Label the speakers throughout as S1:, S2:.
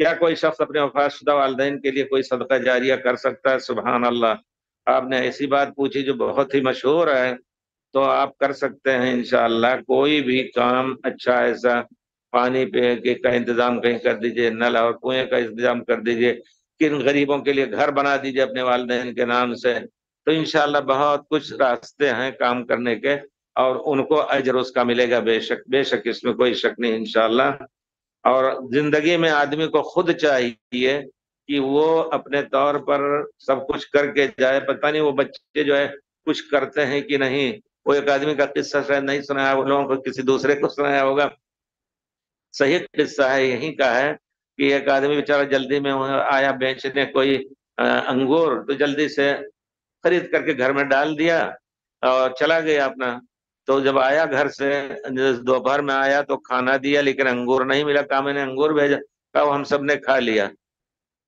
S1: کیا کوئی شخص اپنے وفات شدہ والدین کے لیے کوئی صدقہ جاریہ کر سکتا ہے؟ سبحان اللہ، آپ نے ایسی بات پوچھی جو بہت ہی مشہور ہے، تو آپ کر سکتے ہیں انشاءاللہ کوئی بھی کام اچھا ایسا، پانی پہ کا انتظام کہیں کر دیجئے، نل اور کنویں کا انتظام کر دیجئے، کن غریبوں کے لیے گھر بنا دیجئے اپنے والدین کے نام سے، تو انشاءاللہ بہت کچھ راستے ہیں کام کرنے کے، اور ان کو اجر اس کا ملے گا، بے شک اس میں کوئی شک نہیں انشاءاللہ۔ اور زندگی میں آدمی کو خود چاہیے کہ وہ اپنے طور پر سب کچھ کر کے جائے۔ پتہ نہیں وہ بچے جو ہے کچھ کرتے ہیں کہ نہیں۔ وہ ایک آدمی کا قصہ شاید نہیں سنایا، وہ لوگوں کو کسی دوسرے کو سنایا ہوگا، صحیح قصہ ہے، یہیں کا ہے کہ ایک آدمی بیچارہ جلدی میں آیا بیچنے کوئی انگور، تو جلدی سے خرید کر کے گھر میں ڈال دیا اور چلا گیا اپنا۔ تو جب آیا گھر سے دوپہر میں آیا تو کھانا دیا، لیکن انگور نہیں ملا، کہا میں نے انگور بھیجا، کہا وہ ہم سب نے کھا لیا۔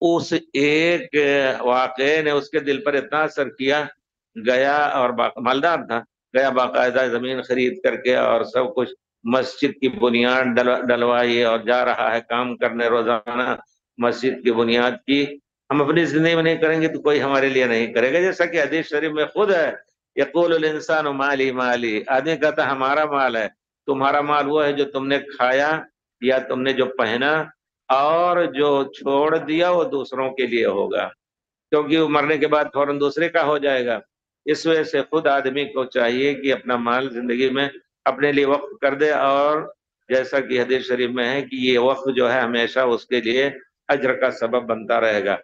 S1: اس ایک واقعے نے اس کے دل پر اتنا اثر کیا، گیا اور مالدار تھا، گیا باقاعدہ زمین خرید کر کے اور سب کچھ مسجد کی بنیاد ڈلوائی، اور جا رہا ہے کام کرنے روزانہ مسجد کی بنیاد کی۔ ہم اپنی زندگی میں نہیں کریں گے تو کوئی ہمارے لیے نہیں کرے گا، جیسا کہ حدیث شریف میں خود ہے، یقول الانسان مالی مالی، آدمی کہتا ہے ہمارا مال ہے۔ تمہارا مال وہ ہے جو تم نے کھایا یا تم نے جو پہنا، اور جو چھوڑ دیا وہ دوسروں کے لیے ہوگا، کیونکہ وہ مرنے کے بعد فوراً دوسرے کا ہو جائے گا۔ اس وجہ سے خود آدمی کو چاہیے کہ اپنا مال زندگی میں اپنے لیے وقف کر دے، اور جیسا کہ حدیث شریف میں ہے کہ یہ وقف جو ہے ہمیشہ اس کے لیے اجر کا سبب بنتا رہے گا۔